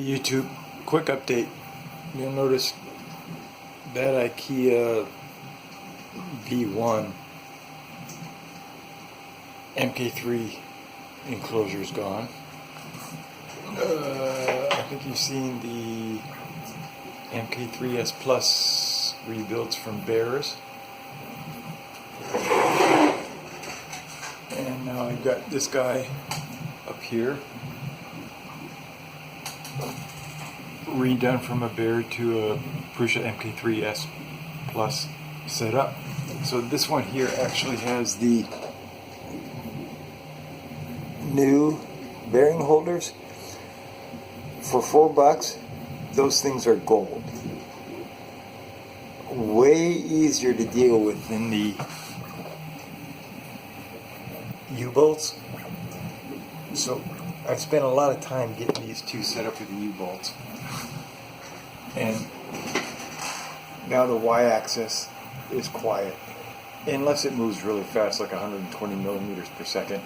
YouTube, quick update. You'll notice that IKEA V1 MK3 enclosure is gone. I think you've seen the MK3S Plus rebuilds from Bears. And now I've got this guy up here, redone from a Bear to a Prusa MK3S Plus setup. So this one here actually has the new bearing holders for $4. Those things are gold. Way easier to deal with than the U-bolts. So I've spent a lot of time getting these two set up with the U-bolts. And now the Y-axis is quiet. Unless it moves really fast, like 120 millimeters per second.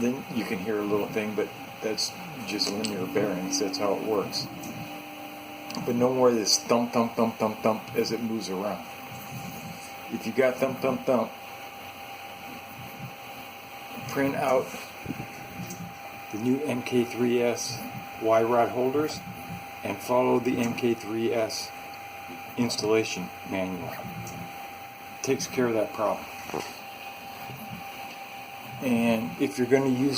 Then you can hear a little thing, but that's just linear bearings. That's how it works. But no more of this thump, thump, thump, thump, thump as it moves around. If you got thump, thump, thump, print out the new MK3S Y-rod holders and follow the MK3S installation manual. It takes care of that problem. And if you're going to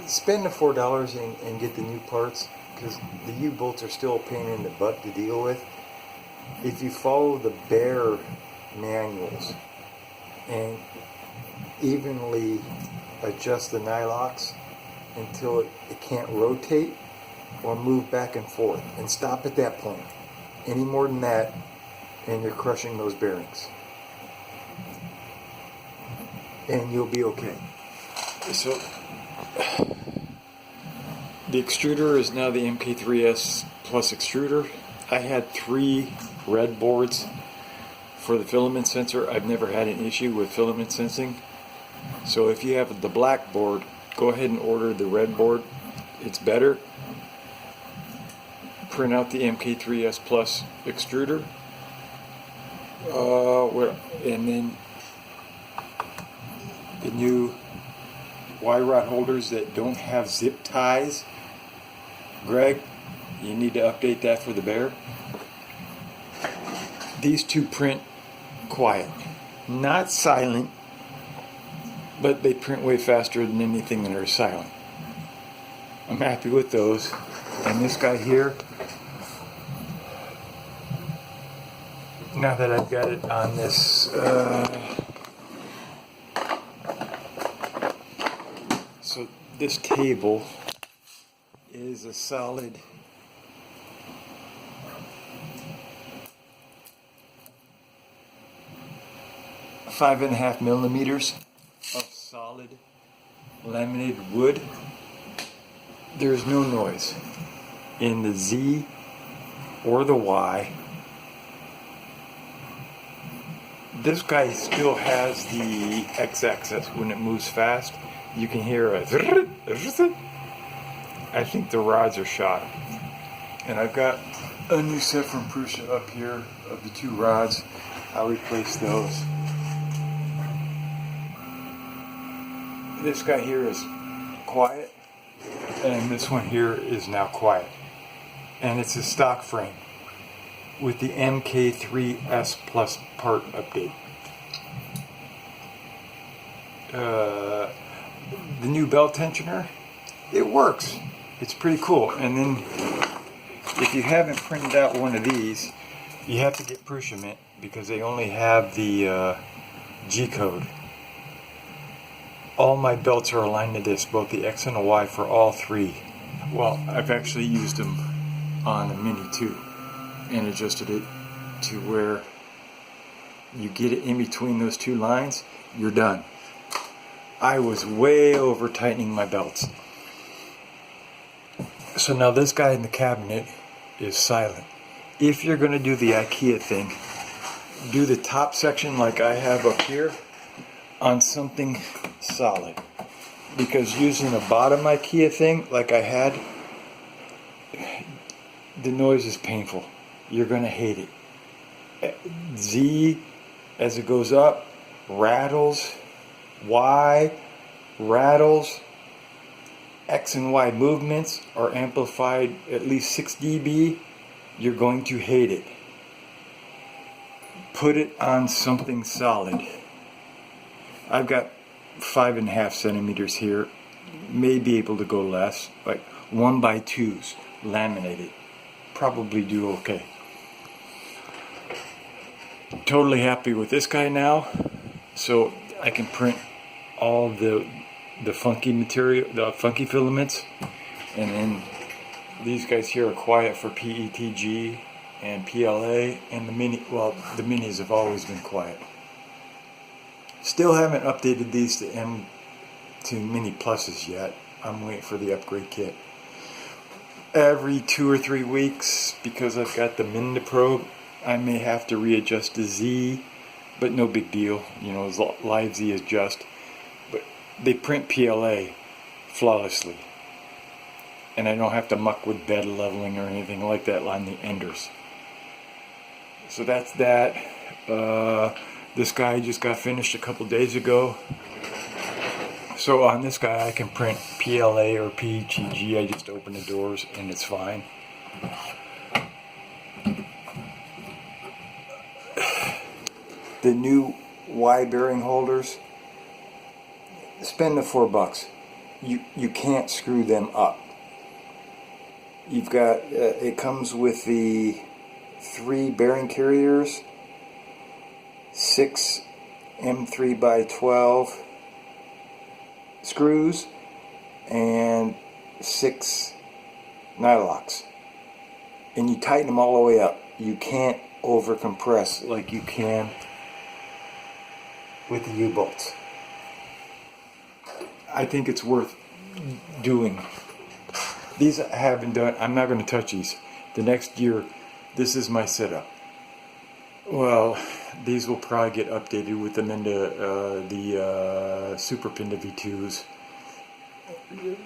spend the $4 and get the new parts, because the U-bolts are still a pain in the butt to deal with. If you follow the Bear manuals and evenly adjust the nylocks until it can't rotate or move back and forth, and stop at that point. Any more than that, and you're crushing those bearings. And you'll be okay. So the extruder is now the MK3S Plus extruder. I had 3 red boards for the filament sensor. I've never had an issue with filament sensing. So if you have the black board, go ahead and order the red board. It's better. Print out the MK3S Plus extruder. And then the new Y-rod holders that don't have zip ties. Greg, you need to update that for the Bear. These two print quiet. Not silent, but they print way faster than anything that are silent. I'm happy with those. And this guy here, now that I've got it on this so this table is a solid 5.5 millimeters of solid laminated wood. There's no noise in the Z or the Y. This guy still has the X-axis. When it moves fast, you can hear a I think the rods are shot. And I've got a new set from Prusa up here of the 2 rods. I'll replace those. This guy here is quiet, and this one here is now quiet. And it's a stock frame with the MK3S Plus part update. The new belt tensioner, it works. It's pretty cool. And then if you haven't printed out one of these, you have to get Prusa Mint because they only have the G code. All my belts are aligned to this, both the X and the Y for all 3. Well, I've actually used them on the Mini too and adjusted it to where you get it in between those 2 lines, you're done. I was way over tightening my belts. So now this guy in the cabinet is silent. If you're going to do the IKEA thing, do the top section like I have up here on something solid. Because using a bottom IKEA thing like I had, the noise is painful. You're going to hate it. Z, as it goes up, rattles. Y, rattles. X and Y movements are amplified at least 6 dB. You're going to hate it. Put it on something solid. I've got 5.5 centimeters here. May be able to go less, like 1x2s, laminated. Probably do okay. Totally happy with this guy now. So I can print all the funky material, the funky filaments, and then these guys here are quiet for PETG and PLA, and the mini. Well, the minis have always been quiet. Still haven't updated these to mini pluses yet. I'm waiting for the upgrade kit. Every 2 or 3 weeks, because I've got the Minda probe, I may have to readjust the Z, but no big deal. You know, live Z is just. But they print PLA flawlessly, and I don't have to muck with bed leveling or anything like that on the enders. So that's that. This guy just got finished a couple days ago. So on this guy I can print PLA or PETG. I just open the doors and it's fine. The new Y bearing holders, spend the $4. You can't screw them up. You've got it comes with the 3 bearing carriers, 6 M3x12 screws, and 6 nylocks, and you tighten them all the way up. You can't over compress like you can with the U-bolts. I think it's worth doing. These I haven't done. I'm not going to touch these. The next year, this is my setup. Well, these will probably get updated with them into the Super Pinda V2s.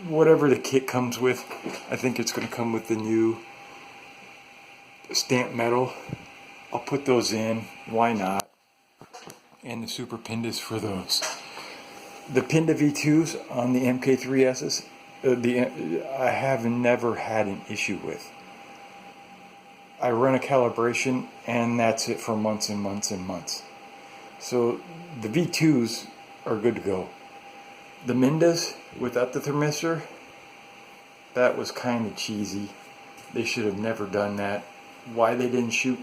Whatever the kit comes with, I think it's going to come with the new stamped metal. I'll put those in. Why not? And the Super Pindas for those. The Pinda V2s on the MK3Ss, I have never had an issue with. I run a calibration and that's it for months and months and months. So the V2s are good to go. The Mindas without the thermistor, that was kind of cheesy. They should have never done that. Why they didn't ship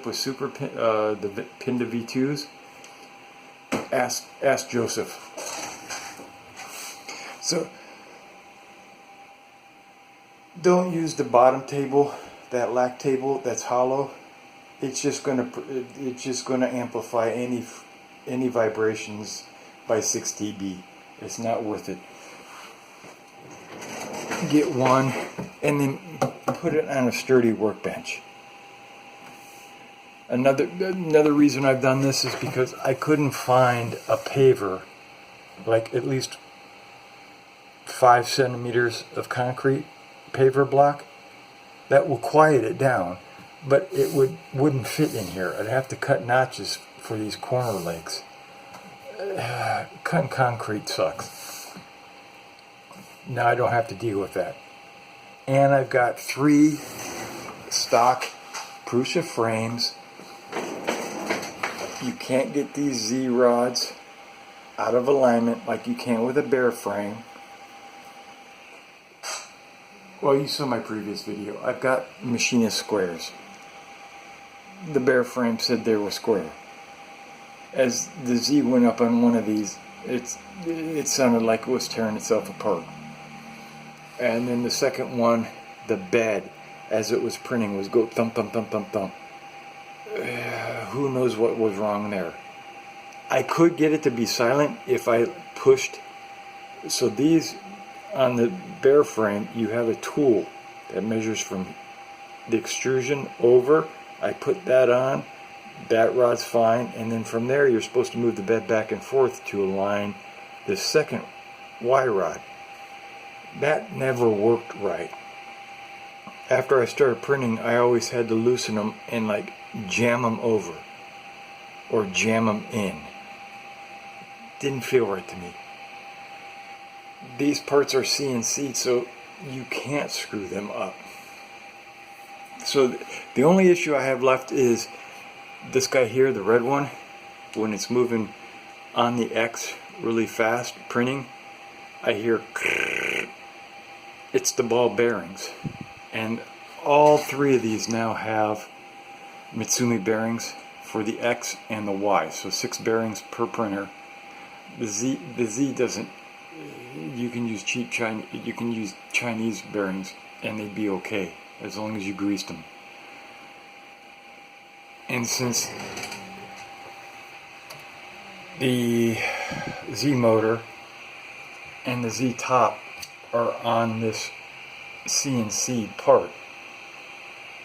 with the Pinda V2s? Ask Joseph. So don't use the bottom table, that lac table that's hollow. It's just gonna amplify any vibrations by 6 dB. It's not worth it. Get one and then put it on a sturdy workbench. Another reason I've done this is because I couldn't find a paver, like at least 5 centimeters of concrete paver block that will quiet it down, but it wouldn't fit in here. I'd have to cut notches for these corner legs. Cutting concrete sucks. Now I don't have to deal with that. And I've got 3 stock Prusa frames. You can't get these Z rods out of alignment like you can with a bare frame. Well, you saw my previous video. I've got machinist squares. The bare frame said they were square. As the Z went up on one of these, it sounded like it was tearing itself apart. And then the second one, the bed, as it was printing, was go thump, thump, thump, thump, thump. Who knows what was wrong there. I could get it to be silent if I pushed. So these, on the bare frame, you have a tool that measures from the extrusion over. I put that on. That rod's fine. And then from there, you're supposed to move the bed back and forth to align the second Y rod. That never worked right. after I started printing, I always had to loosen them and like jam them over or jam them in. Didn't feel right to me. These parts are CNC, so you can't screw them up. So the only issue I have left is this guy here, the red one. When it's moving on the X really fast, printing, I hear it's the ball bearings. And all three of these now have Mitsumi bearings for the X and the Y, so 6 bearings per printer. The Z doesn't. You can use Chinese bearings and they'd be okay as long as you greased them. And since the Z motor and the Z top are on this CNC part,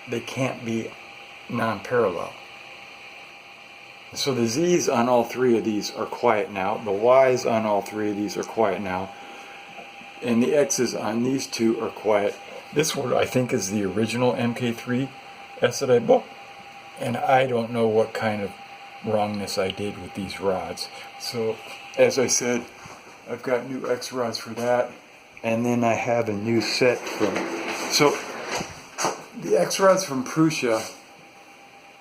they can't be non-parallel. So the Z's on all three of these are quiet now. The Y's on all three of these are quiet now. And the X's on these two are quiet. This one I think is the original MK3 S that I bought. And I don't know what kind of wrongness I did with these rods. So as I said, I've got new X rods for that. And then I have a new set from... So the X rods from Prusa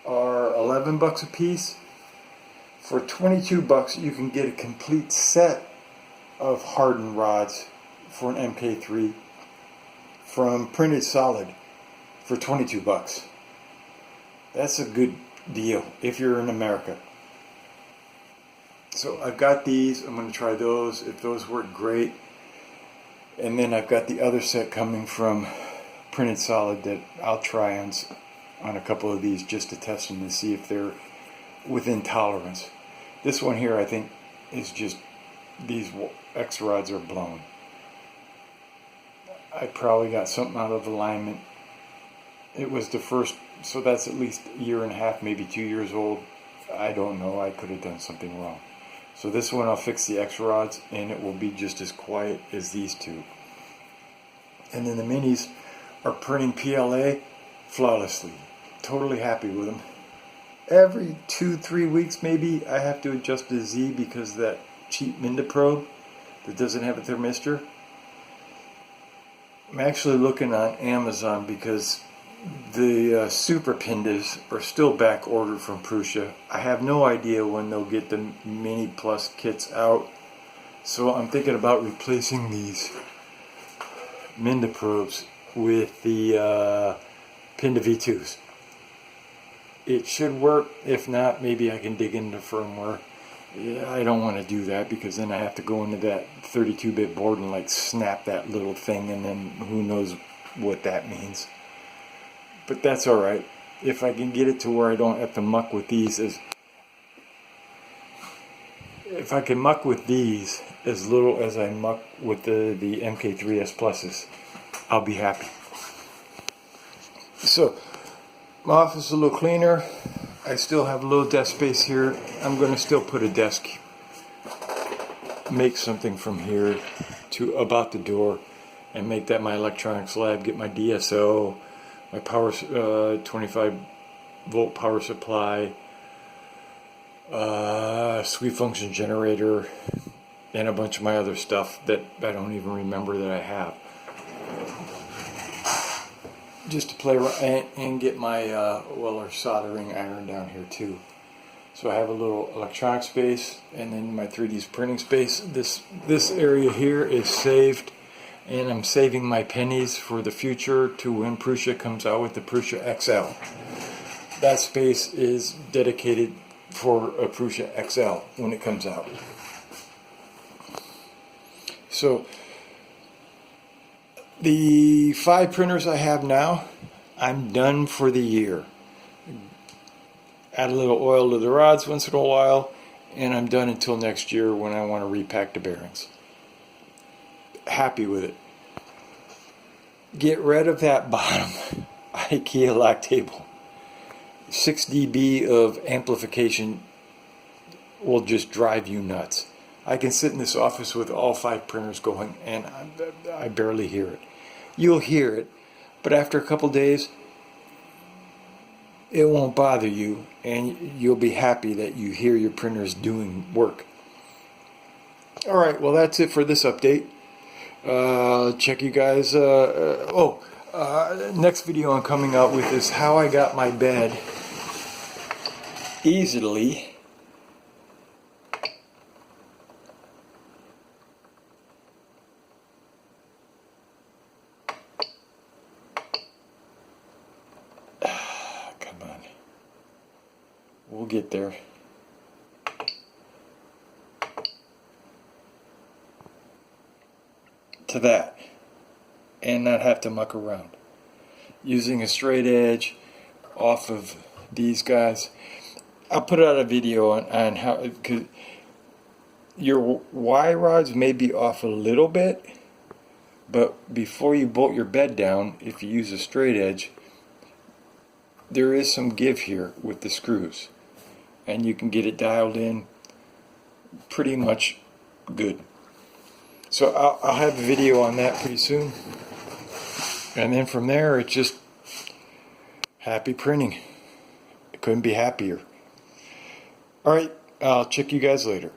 are $11 a piece. For $22 you can get a complete set of hardened rods for an MK3 from Printed Solid for $22. That's a good deal if you're in America. So I've got these. I'm going to try those. If those work, great. And then I've got the other set coming from Printed Solid that I'll try on a couple of these just to test them and see if they're within tolerance. This one here I think is just, these X rods are blown. I probably got something out of alignment. It was the first, so that's at least a year and a half, maybe 2 years old. I don't know, I could have done something wrong. So this one I'll fix the X rods and it will be just as quiet as these two. And then the minis are printing PLA flawlessly. Totally happy with them. Every 2-3 weeks maybe I have to adjust the Z because of that cheap Minda probe that doesn't have a thermistor. I'm actually looking on Amazon because the Super Pindas are still back ordered from Prusa. I have no idea when they'll get the Mini Plus kits out, so I'm thinking about replacing these Minda probes with the Pinda V2s. It should work. If not, maybe I can dig into firmware. Yeah, I don't want to do that because then I have to go into that 32-bit board and like snap that little thing, and then who knows what that means. But that's alright. If I can get it to where I don't have to muck with these if I can muck with these as little as I muck with the MK3S Pluses, I'll be happy. So my office is a little cleaner. I still have a little desk space here. I'm going to still put a desk, make something from here to about the door, and make that my electronics lab. Get my DSO, my power, 25 volt power supply, sweep function generator, and a bunch of my other stuff that I don't even remember that I have. Just to play around and get my Weller soldering iron down here too. So I have a little electronic space and then my 3D printing space. This area here is saved, and I'm saving my pennies for the future to when Prusa comes out with the Prusa XL. That space is dedicated for a Prusa XL when it comes out. So the 5 printers I have now, I'm done for the year. Add a little oil to the rods once in a while, and I'm done until next year when I want to repack the bearings. Happy with it. Get rid of that bottom IKEA lock table. 6 dB of amplification will just drive you nuts. I can sit in this office with all 5 printers going and I barely hear it. You'll hear it, but after a couple days, it won't bother you, and you'll be happy that you hear your printers doing work. All right, well, that's it for this update. Check you guys. Next video I'm coming out with is how I got my bed easily come on, we'll get there. To that, and not have to muck around using a straight edge off of these guys. I'll put out a video on how, because your Y rods may be off a little bit, but before you bolt your bed down, if you use a straight edge, there is some give here with the screws, and you can get it dialed in pretty much good. So I'll have a video on that pretty soon, and then from there it's just happy printing. I couldn't be happier. Alright, I'll check you guys later.